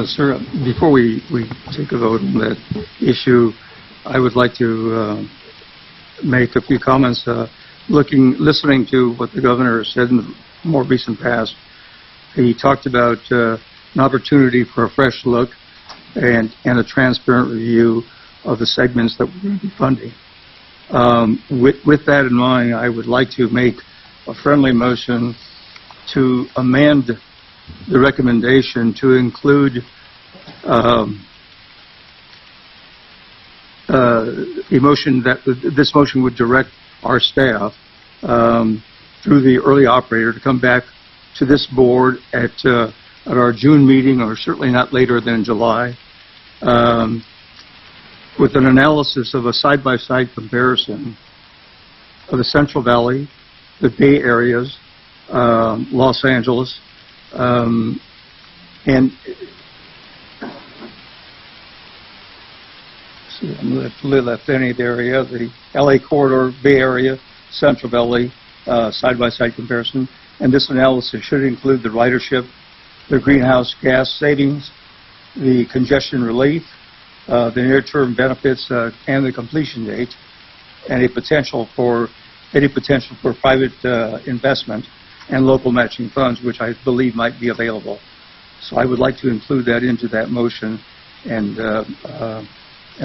Sir, before we take a vote on that issue, I would like to make a few comments. Listening to what the governor said in the more recent past, he talked about an opportunity for a fresh look and a transparent review of the segments that we're going to be funding. With that in mind, I would like to make a friendly motion to amend the recommendation to include this motion would direct our staff through the early operator to come back to this board at our June meeting, or certainly not later than July, with an analysis of a side-by-side comparison of the Central Valley, the Bay Areas, Los Angeles, and I'm left any area, the LA corridor, Bay Area, Central Valley, side-by-side comparison. And this analysis should include the ridership, the greenhouse gas savings, the congestion relief, the near-term benefits, and the completion date, and any potential for private investment and local matching funds, which I believe might be available. So I would like to include that into that motion and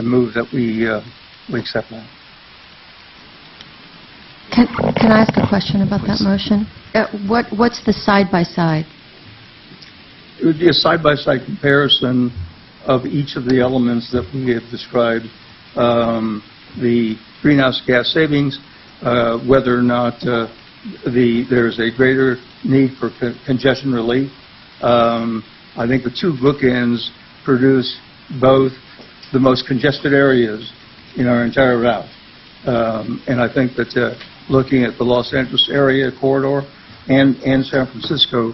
move that we accept that. Can I ask a question about Please. That motion? What's the side-by-side? It would be a side-by-side comparison of each of the elements that we have described, the greenhouse gas savings, whether or not there's a greater need for congestion relief. I think the two bookends produce both the most congested areas in our entire route. And I think that looking at the Los Angeles area corridor and San Francisco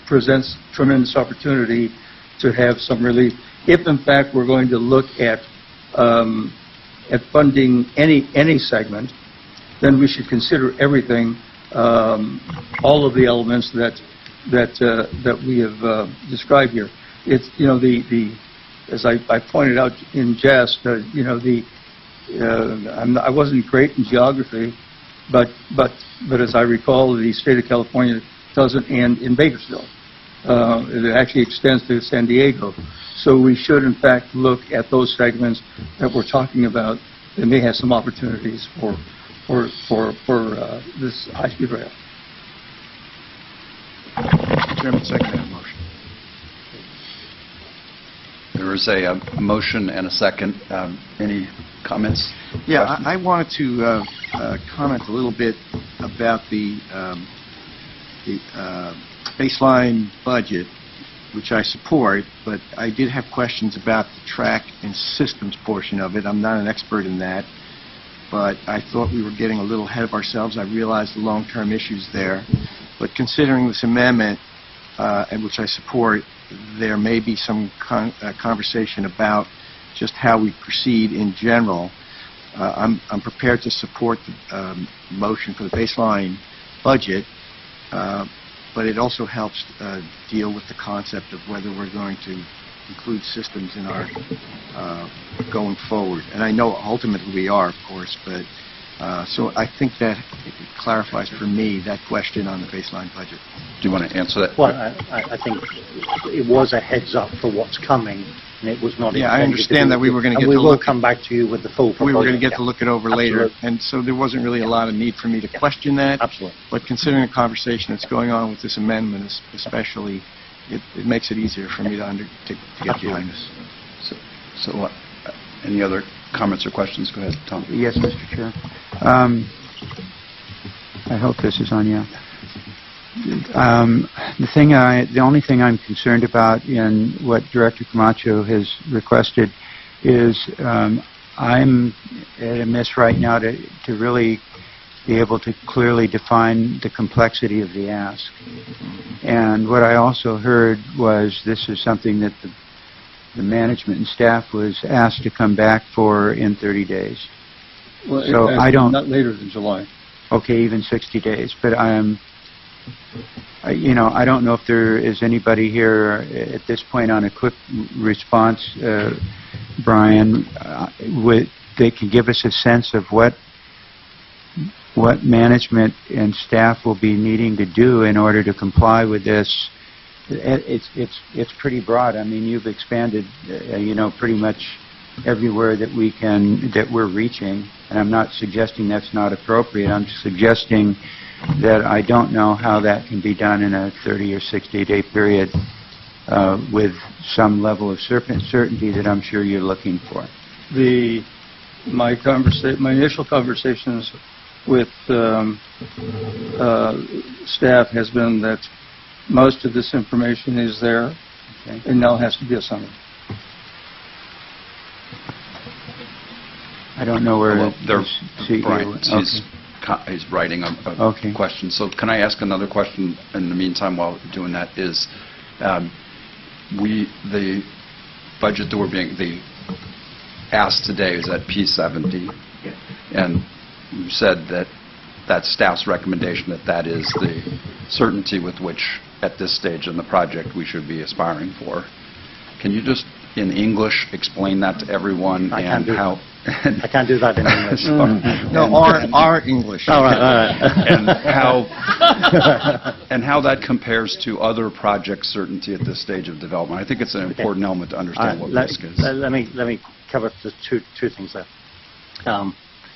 presents tremendous opportunity to have some relief. If in fact we're going to look at funding any segment, then we should consider everything, all of the elements that we have described here. It's as I pointed out in jest, I wasn't great in geography, but as I recall, the state of California doesn't end in Bakersfield. It actually extends to San Diego. So we should, in fact, look at those segments that we're talking about that may have some opportunities for this high-speed rail. Mr. Chairman, second that motion. There is a motion and a second. Any comments? Yeah, I wanted to comment a little bit about the baseline budget, which I support, but I did have questions about the track and systems portion of it. I'm not an expert in that, but I thought we were getting a little ahead of ourselves. I realized the long-term issues there, but considering this amendment, and which I support, there may be some conversation about just how we proceed in general. I'm prepared to support the motion for the baseline budget, but it also helps deal with the concept of whether we're going to include systems in our going forward. And I know ultimately we are, of course, but so I think that it clarifies for me that question on the baseline budget. Do you want to answer that? Well, I think it was a heads up for what's coming, and it was not. Yeah, I understand that we were going to get to look. We will come back to you with the full proposal. We were going to get to look it over Absolutely. later, and so there wasn't really a lot of need for me to question that. Absolutely. But considering the conversation that's going on with this amendment, especially, it makes it easier for me to get behind this. So any other comments or questions? Go ahead, Tom. Yes, Mr. Chair. I hope this is on, yeah. The only thing I'm concerned about in what Director Camacho has requested is I'm at a miss right now to really be able to clearly define the complexity of the ask. And what I also heard was this is something that the management and staff was asked to come back for in 30 days. Well, so I don't... Not later than July. Okay, even 60 days. But I don't know if there is anybody here at this point on a quick response, Brian, they can give us a sense of what management and staff will be needing to do in order to comply with this. It's pretty broad. I mean, you've expanded, pretty much everywhere that we're reaching, and I'm not suggesting that's not appropriate. I'm suggesting that I don't know how that can be done in a 30 or 60-day period with some level of certainty that I'm sure you're looking for. My initial conversations with staff has been that most of this information is there, Okay. and now it has to be a summary. I don't know where Well, the CEO Brian, okay. he's writing a Okay. question. So can I ask another question in the meantime while we're doing that? Is the budget that we're being asked today is at P70, and you said that that's staff's recommendation, that is the certainty with which at this stage in the project we should be aspiring for. Can you just in English explain that to everyone I and can't do how? I can't do that in English. No, our English. All right. And how that compares to other project certainty at this stage of development. I think it's an important element to understand what risk is. Let me cover the two things there.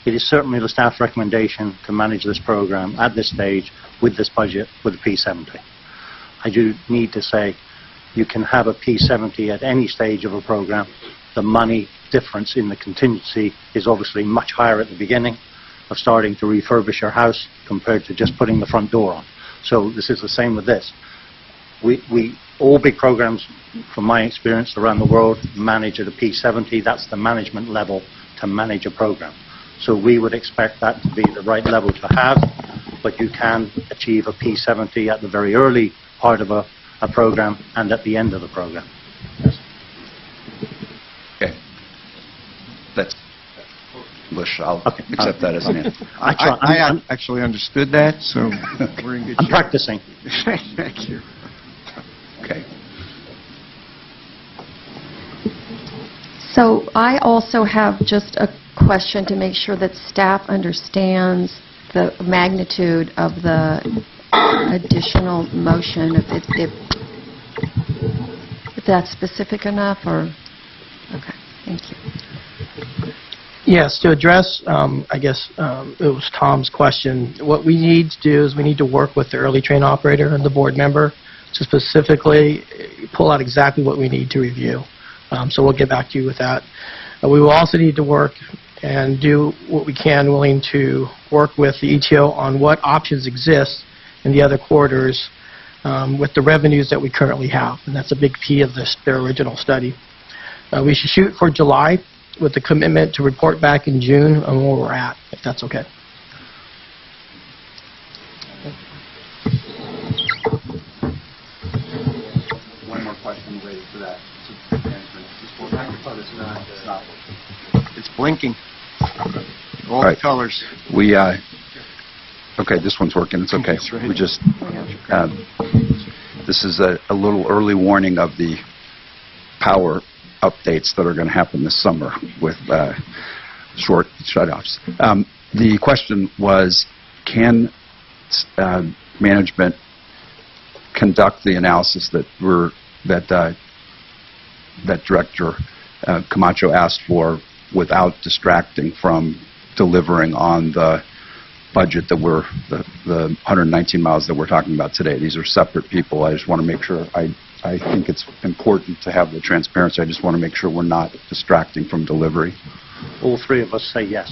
It is certainly the staff recommendation to manage this program at this stage with this budget with a P70. I do need to say you can have a P70 at any stage of a program. The money difference in the contingency is obviously much higher at the beginning of starting to refurbish your house compared to just putting the front door on. So this is the same with this. All big programs, from my experience around the world, manage at a P70. That's the management level to manage a program. So we would expect that to be the right level to have, but you can achieve a P70 at the very early part of a program and at the end of the program. Yes. Okay. That's English. I'll Okay. accept that as an answer. I actually understood that, so we're in good shape. I'm practicing. Thank you. Okay. So I also have just a question to make sure that staff understands the magnitude of the additional motion, if that's specific enough, or... Okay, thank you. Yes, to address, I guess it was Tom's question, what we need to do is we need to work with the early train operator and the board member to specifically pull out exactly what we need to review. So we'll get back to you with that. We will also need to work and do what we can, willing to work with the ETO on what options exist in the other corridors with the revenues that we currently have. And that's a big P of their original study. We should shoot for July with the commitment to report back in June on where we're at, if that's okay. One more question related to that. It's blinking. All Right. the colors. We, okay, this one's working. It's okay. That's right. We just, this is a little early warning of the power updates that are going to happen this summer with short shutoffs. The question was, can management conduct the analysis that that Director Camacho asked for without distracting from delivering on the budget that the 119 miles that we're talking about today? These are separate people. I just want to make sure, I think it's important to have the transparency. I just want to make sure we're not distracting from delivery. All three of us say yes.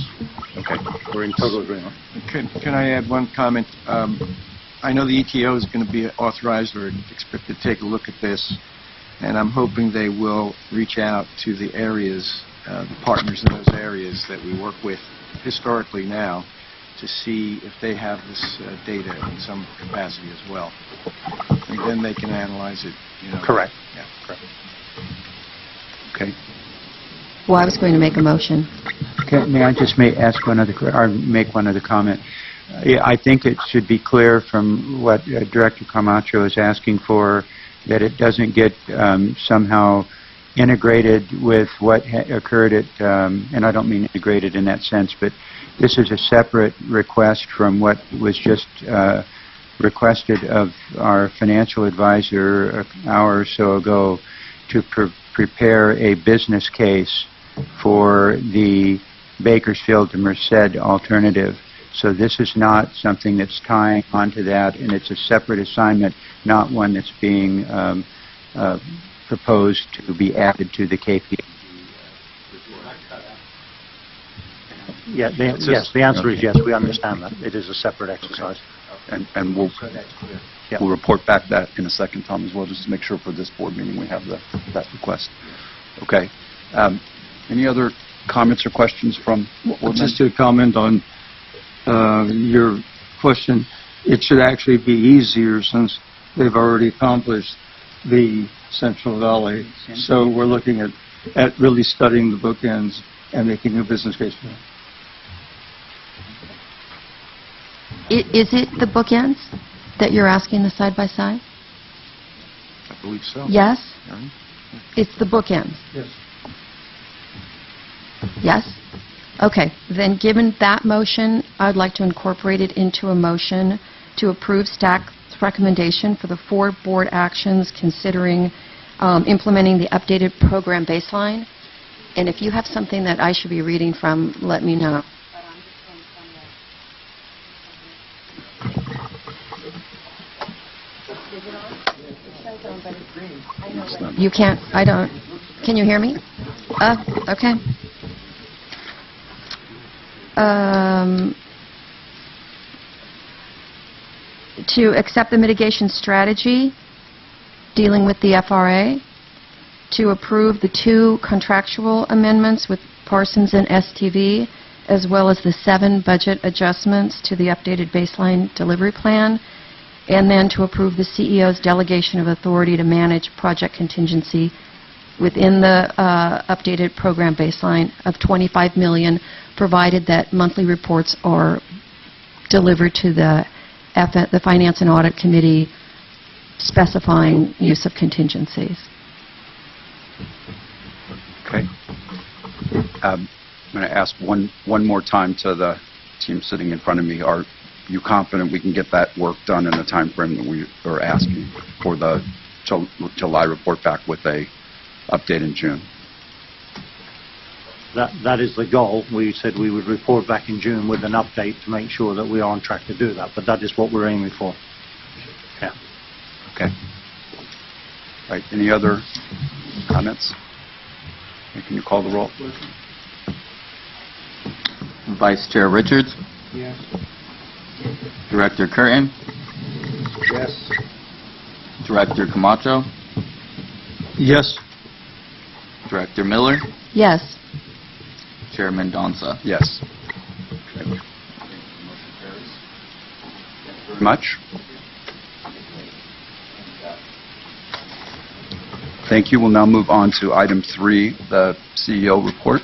Okay. We're in total agreement. Can I add one comment? I know the ETO is going to be authorized or expected to take a look at this, and I'm hoping they will reach out to the areas, the partners in those areas that we work with historically now, to see if they have this data in some capacity as well. And then they can analyze it, Correct. Yeah, correct. Okay. Well, I was going to make a motion. Okay, may I just ask one other, or make one other comment? Yeah, I think it should be clear from what Director Camacho is asking for, that it doesn't get somehow integrated with what occurred at, and I don't mean integrated in that sense, but this is a separate request from what was just requested of our financial advisor an hour or so ago to prepare a business case for the Bakersfield to Merced alternative. So this is not something that's tying onto that, and it's a separate assignment, not one that's being proposed to be added to the KP. Yes, the answer is yes, we understand that. It is a separate exercise. And we'll report back that in a second, Tom, as well, just to make sure for this board meeting we have that request. Okay. Any other comments or questions from board Just to comment on your question, it should actually be easier since they've already accomplished the Central Valley. So we're looking at really studying the bookends and making a business case for it. Is it the bookends that you're asking the side-by-side? I believe so. Yes? Yeah. It's the bookends? Yes. Yes? Okay, then given that motion, I'd like to incorporate it into a motion to approve staff's recommendation for the 4 board actions considering implementing the updated program baseline. And if you have something that I should be reading from, let me know. You can't, I don't, can you hear me? Okay. To accept the mitigation strategy dealing with the FRA, to approve the 2 contractual amendments with Parsons and STV, as well as the 7 budget adjustments to the updated baseline delivery plan, and then to approve the CEO's delegation of authority to manage project contingency within the updated program baseline of $25 million, provided that monthly reports are delivered to the Finance and Audit Committee specifying use of contingencies. Okay. I'm going to ask one more time to the team sitting in front of me. Are you confident we can get that work done in the time frame that we are asking for the July report back with a update in June? That is the goal. We said we would report back in June with an update to make sure that we are on track to do that, but that is what we're aiming for. Yeah. Okay. All right. Any other comments? Can you call the roll? Vice Chair Richards? Yes. Director Curtin? Yes. Director Camacho? Yes. Director Miller? Yes. Chairman Donza? Yes. Okay. Thank you very much. Thank you. We'll now move on to item 3, the CEO report.